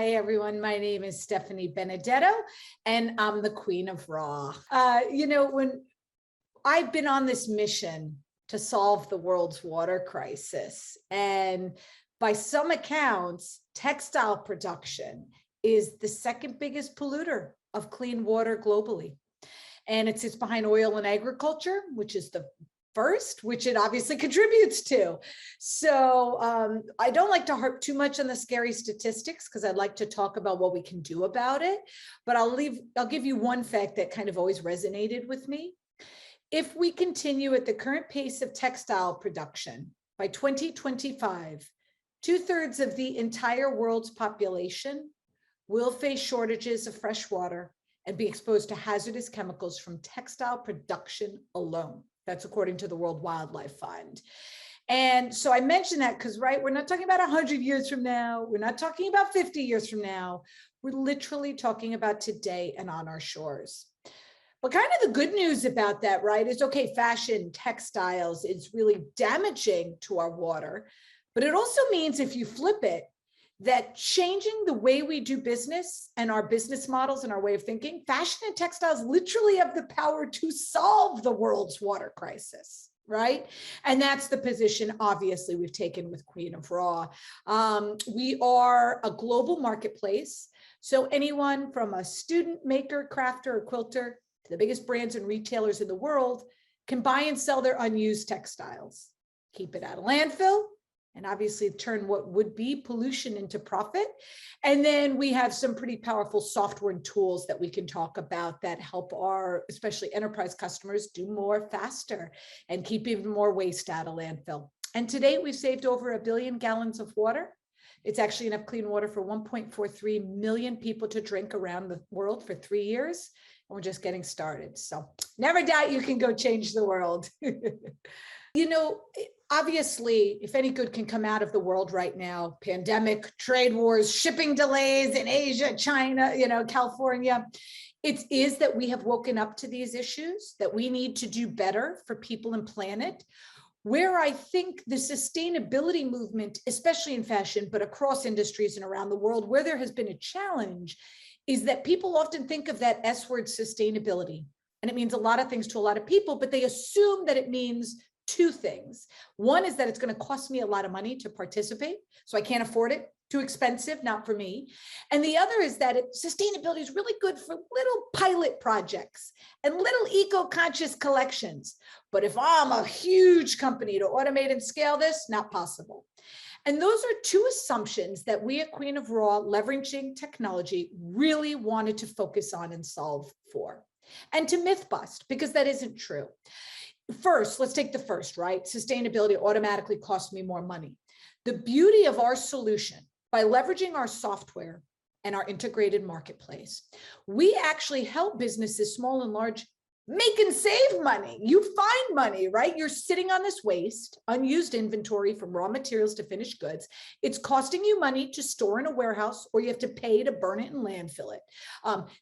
Hi, everyone. My name is Stephanie Benedetto, and I'm the Queen of Raw. When I've been on this mission to solve the world's water crisis, and by some accounts, textile production is the second biggest polluter of clean water globally. And it sits behind oil and agriculture, which is the first, which it obviously contributes to. So I don't like to harp too much on the scary statistics because I'd like to talk about what we can do about it. But I'll give you one fact that kind of always resonated with me. If we continue at the current pace of textile production, by 2025, 2/3 of the entire world's population will face shortages of fresh water and be exposed to hazardous chemicals from textile production alone. That's according to the World Wildlife Fund. And so I mentioned that because, right, we're not talking about 100 years from now. We're not talking about 50 years from now. We're literally talking about today and on our shores. But kind of the good news about that, right, is okay, fashion, textiles is really damaging to our water. But it also means if you flip it, that changing the way we do business and our business models and our way of thinking, fashion and textiles literally have the power to solve the world's water crisis, right? And that's the position, obviously, we've taken with Queen of Raw. We are a global marketplace. So anyone from a student, maker, crafter, or quilter to the biggest brands and retailers in the world can buy and sell their unused textiles, keep it out of landfill, and obviously turn what would be pollution into profit. And then we have some pretty powerful software and tools that we can talk about that help our, especially enterprise customers, do more faster and keep even more waste out of landfill. And to date, we've saved over 1 billion gallons of water. It's actually enough clean water for 1.43 million people to drink around the world for 3 years. And we're just getting started. So never doubt you can go change the world. Obviously, if any good can come out of the world right now, pandemic, trade wars, shipping delays in Asia, China, California, it is that we have woken up to these issues, that we need to do better for people and planet. Where I think the sustainability movement, especially in fashion, but across industries and around the world, where there has been a challenge, is that people often think of that S word, sustainability. And it means a lot of things to a lot of people, but they assume that it means two things. One is that it's going to cost me a lot of money to participate, so I can't afford it. Too expensive, not for me. And the other is that sustainability is really good for little pilot projects and little eco-conscious collections. But if I'm a huge company to automate and scale this, not possible. And those are two assumptions that we at Queen of Raw, leveraging technology, really wanted to focus on and solve for. And to myth bust, because that isn't true. First, let's take the first, right? Sustainability automatically costs me more money. The beauty of our solution, by leveraging our software and our integrated marketplace, we actually help businesses, small and large, make and save money. You find money, right? You're sitting on this waste, unused inventory from raw materials to finished goods. It's costing you money to store in a warehouse, or you have to pay to burn it and landfill it.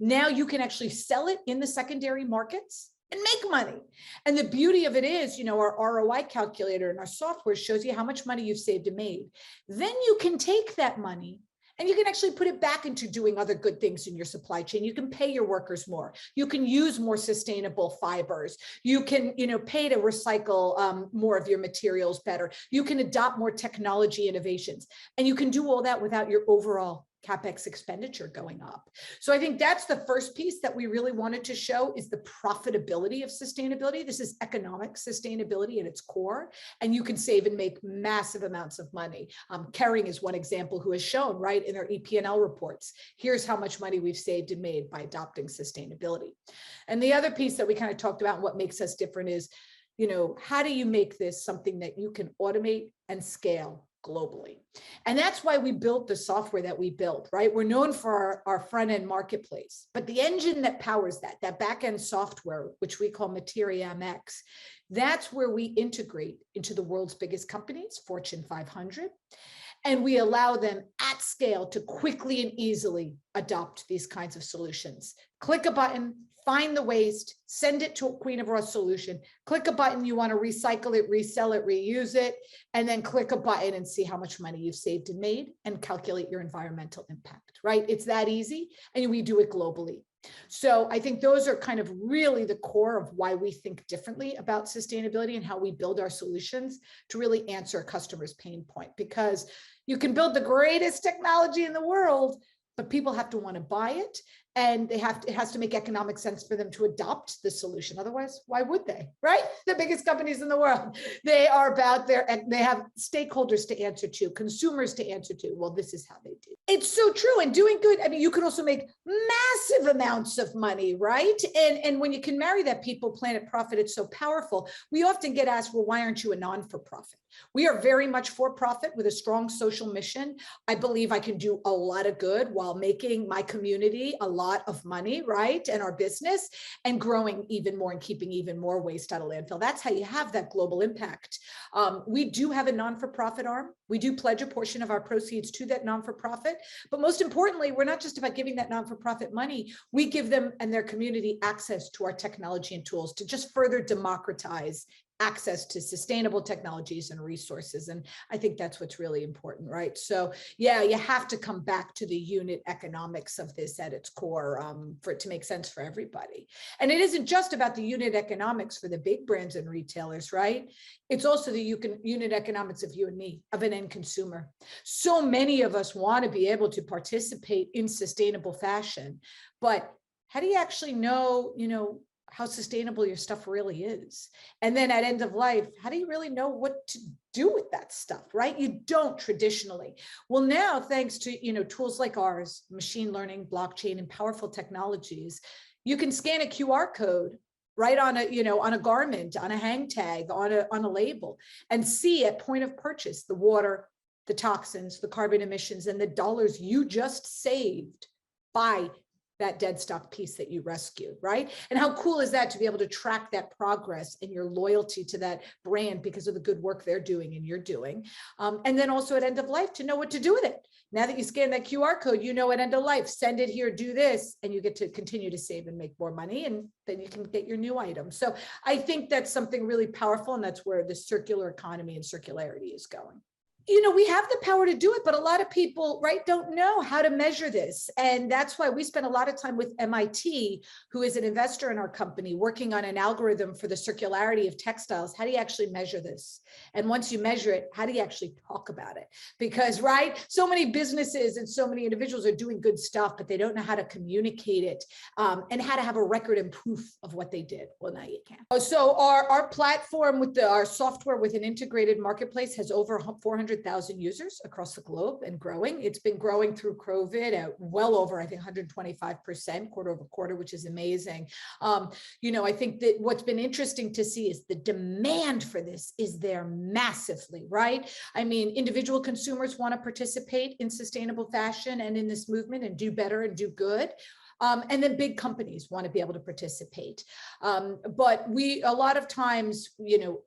Now you can actually sell it in the secondary markets and make money. And the beauty of it is, our ROI calculator and our software shows you how much money you've saved and made. Then you can take that money and you can actually put it back into doing other good things in your supply chain. You can pay your workers more. You can use more sustainable fibers. You can, pay to recycle more of your materials better. You can adopt more technology innovations. And you can do all that without your overall CapEx expenditure going up. So I think that's the first piece that we really wanted to show, is the profitability of sustainability. This is economic sustainability at its core, and you can save and make massive amounts of money. Kering is one example who has shown, right, in their EP&L reports, here's how much money we've saved and made by adopting sustainability. And the other piece that we kind of talked about and what makes us different is, how do you make this something that you can automate and scale globally? And that's why we built the software that we built, right? We're known for our front-end marketplace, but the engine that powers that back-end software, which we call Materia MX, that's where we integrate into the world's biggest companies, Fortune 500. And we allow them at scale to quickly and easily adopt these kinds of solutions. Click a button, find the waste, send it to a Queen of Rust solution, click a button, you want to recycle it, resell it, reuse it, and then click a button and see how much money you've saved and made and calculate your environmental impact, right? It's that easy, and we do it globally. So I think those are kind of really the core of why we think differently about sustainability and how we build our solutions to really answer a customer's pain point, because you can build the greatest technology in the world, but people have to want to buy it, and it has to make economic sense for them to adopt the solution. Otherwise, why would they, right? The biggest companies in the world, they are about and they have stakeholders to answer to, consumers to answer to. Well, this is how they do. It's so true. And doing good, I mean, you can also make massive amounts of money, right? And when you can marry that people, planet, profit, it's so powerful. We often get asked, well, why aren't you a non-for-profit? We are very much for-profit with a strong social mission. I believe I can do a lot of good while making my community a lot of money, right? And our business, and growing even more and keeping even more waste out of landfill. That's how you have that global impact. We do have a non-for-profit arm. We do pledge a portion of our proceeds to that non-for-profit. But most importantly, we're not just about giving that non-for-profit money. We give them and their community access to our technology and tools to just further democratize access to sustainable technologies and resources. And I think that's what's really important, right? So yeah, you have to come back to the unit economics of this at its core for it to make sense for everybody. And it isn't just about the unit economics for the big brands and retailers, right? It's also the unit economics of you and me, of an end consumer. So many of us want to be able to participate in sustainable fashion, but how do you actually know, how sustainable your stuff really is? And then at end of life, how do you really know what to do with that stuff, right? You don't traditionally. Well, now, thanks to, tools like ours, machine learning, blockchain, and powerful technologies, you can scan a QR code right on a garment, on a hang tag, on a label, and see at point of purchase the water, the toxins, the carbon emissions, and the dollars you just saved by that dead stock piece that you rescued, right? And how cool is that to be able to track that progress and your loyalty to that brand because of the good work they're doing and you're doing. And then also at end of life to know what to do with it. Now that you scan that QR code, at end of life, send it here, do this, and you get to continue to save and make more money, and then you can get your new item. So I think that's something really powerful, and that's where the circular economy and circularity is going. We have the power to do it, but a lot of people, right, don't know how to measure this. And that's why we spend a lot of time with MIT, who is an investor in our company, working on an algorithm for the circularity of textiles. How do you actually measure this? And once you measure it, how do you actually talk about it? Because, right, so many businesses and so many individuals are doing good stuff, but they don't know how to communicate it and how to have a record and proof of what they did. Well, now you can. So our platform with our software with an integrated marketplace has over 400,000 users across the globe and growing. It's been growing through COVID at well over, I think, 125% quarter over quarter, which is amazing. I think that what's been interesting to see is the demand for this is there massively, right? I mean, individual consumers want to participate in sustainable fashion and in this movement and do better and do good. And then big companies want to be able to participate. But a lot of times,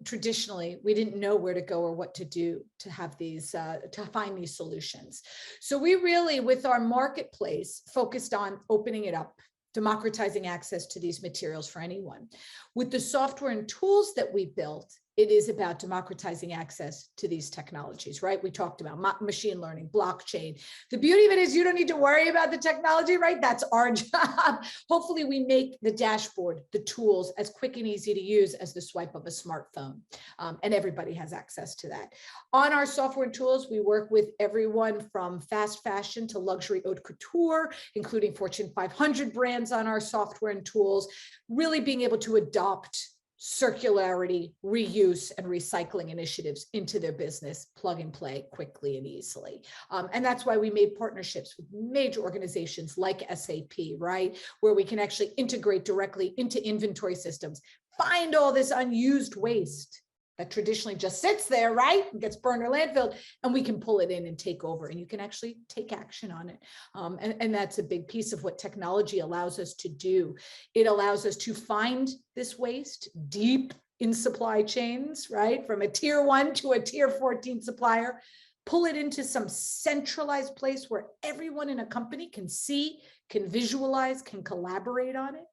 traditionally, we didn't know where to go or what to do to have these, to find these solutions. So we really, with our marketplace, focused on opening it up, democratizing access to these materials for anyone. With the software and tools that we built, it is about democratizing access to these technologies, right? We talked about machine learning, blockchain. The beauty of it is you don't need to worry about the technology, right? That's our job. Hopefully we make the dashboard, the tools, as quick and easy to use as the swipe of a smartphone. And everybody has access to that. On our software and tools, we work with everyone from fast fashion to luxury haute couture, including Fortune 500 brands on our software and tools, really being able to adopt circularity, reuse, and recycling initiatives into their business, plug and play quickly and easily. And that's why we made partnerships with major organizations like SAP, right? Where we can actually integrate directly into inventory systems, find all this unused waste that traditionally just sits there, right? And gets burned or landfilled, and we can pull it in and take over, and you can actually take action on it. And that's a big piece of what technology allows us to do. It allows us to find this waste deep in supply chains, right? From a tier 1 to a tier 14 supplier, pull it into some centralized place where everyone in a company can see, can visualize, can collaborate on it,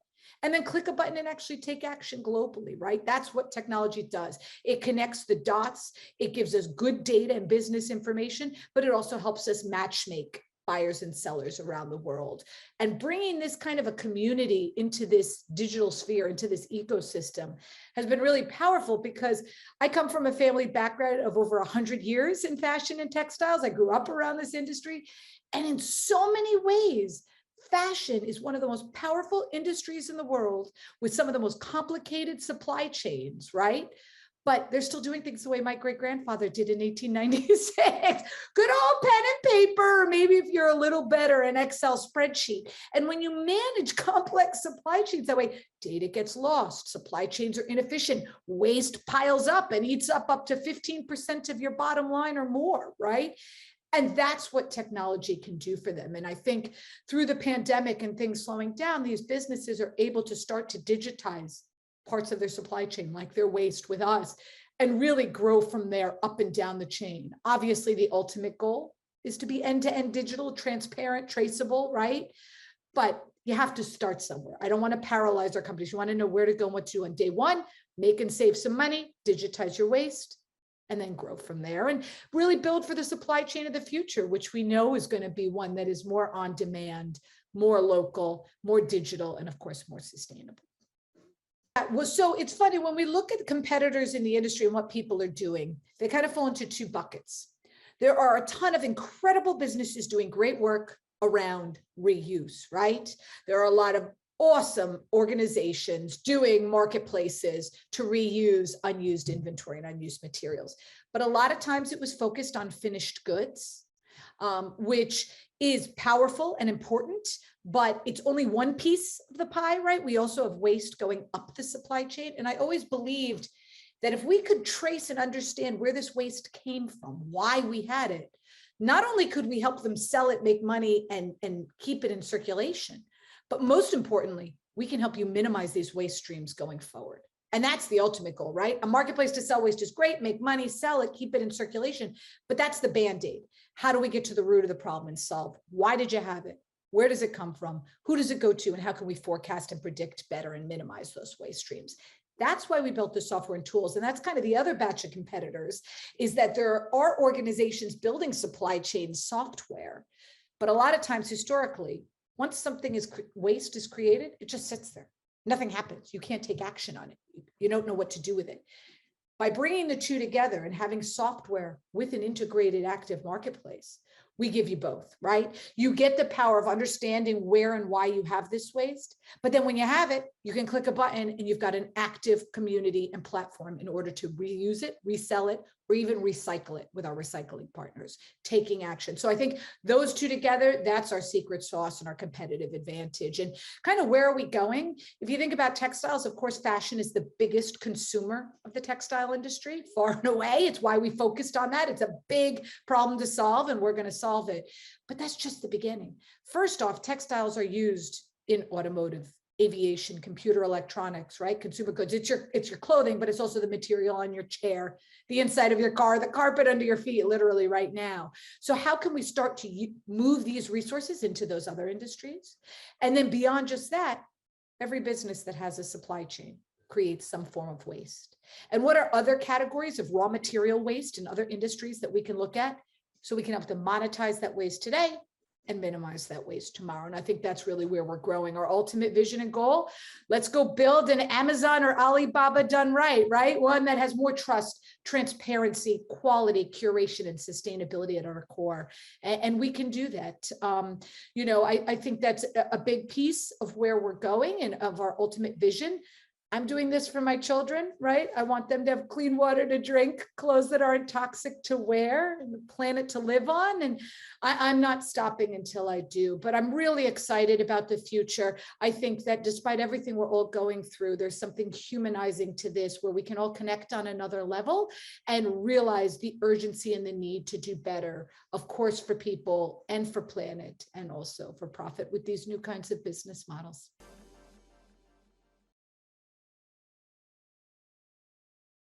and then click a button and actually take action globally, right? That's what technology does. It connects the dots. It gives us good data and business information, but it also helps us matchmake buyers and sellers around the world. And bringing this kind of a community into this digital sphere, into this ecosystem, has been really powerful, because I come from a family background of over 100 years in fashion and textiles. I grew up around this industry. And in so many ways, fashion is one of the most powerful industries in the world, with some of the most complicated supply chains, right? But they're still doing things the way my great-grandfather did in 1896. Good old pen and paper, or maybe if you're a little better, an Excel spreadsheet. And when you manage complex supply chains that way, data gets lost, supply chains are inefficient, waste piles up and eats up to 15% of your bottom line or more, right? And that's what technology can do for them. And I think through the pandemic and things slowing down, these businesses are able to start to digitize parts of their supply chain, like their waste, with us, and really grow from there up and down the chain. Obviously, the ultimate goal is to be end-to-end digital, transparent, traceable, right? But you have to start somewhere. I don't want to paralyze our companies. You want to know where to go and what to do on day one, make and save some money, digitize your waste, and then grow from there and really build for the supply chain of the future, which we know is going to be one that is more on demand, more local, more digital, and of course, more sustainable. Well, so it's funny, when we look at competitors in the industry and what people are doing, they kind of fall into two buckets. There are a ton of incredible businesses doing great work around reuse, right? There are a lot of awesome organizations doing marketplaces to reuse unused inventory and unused materials. But a lot of times it was focused on finished goods, which is powerful and important, but it's only one piece of the pie, right? We also have waste going up the supply chain. And I always believed that if we could trace and understand where this waste came from, why we had it, not only could we help them sell it, make money, and keep it in circulation, but most importantly, we can help you minimize these waste streams going forward. And that's the ultimate goal, right? A marketplace to sell waste is great, make money, sell it, keep it in circulation, but that's the Band-Aid. How do we get to the root of the problem and solve? Why did you have it? Where does it come from? Who does it go to? And how can we forecast and predict better and minimize those waste streams? That's why we built the software and tools. And that's kind of the other batch of competitors, is that there are organizations building supply chain software. But a lot of times historically, once something is waste is created, it just sits there. Nothing happens. You can't take action on it. You don't know what to do with it. By bringing the two together and having software with an integrated active marketplace, we give you both, right? You get the power of understanding where and why you have this waste, but then when you have it, you can click a button and you've got an active community and platform in order to reuse it, resell it, or even recycle it with our recycling partners, taking action. So I think those two together, that's our secret sauce and our competitive advantage. And kind of where are we going? If you think about textiles, of course, fashion is the biggest consumer of the textile industry, far and away. It's why we focused on that. It's a big problem to solve, and we're going to solve it. But that's just the beginning. First off, textiles are used in automotive, aviation, computer electronics, right? Consumer goods. It's your clothing, but it's also the material on your chair, the inside of your car, the carpet under your feet, literally right now. So how can we start to move these resources into those other industries? And then beyond just that, every business that has a supply chain creates some form of waste. And what are other categories of raw material waste in other industries that we can look at so we can help to monetize that waste today and minimize that waste tomorrow? And I think that's really where we're growing. Our ultimate vision and goal, let's go build an Amazon or Alibaba done right? One that has more trust, transparency, quality, curation, and sustainability at our core. And we can do that. I think that's a big piece of where we're going and of our ultimate vision. I'm doing this for my children, right? I want them to have clean water to drink, clothes that aren't toxic to wear, and the planet to live on. And I'm not stopping until I do, but I'm really excited about the future. I think that despite everything we're all going through, there's something humanizing to this where we can all connect on another level and realize the urgency and the need to do better, of course, for people and for planet, and also for profit with these new kinds of business models.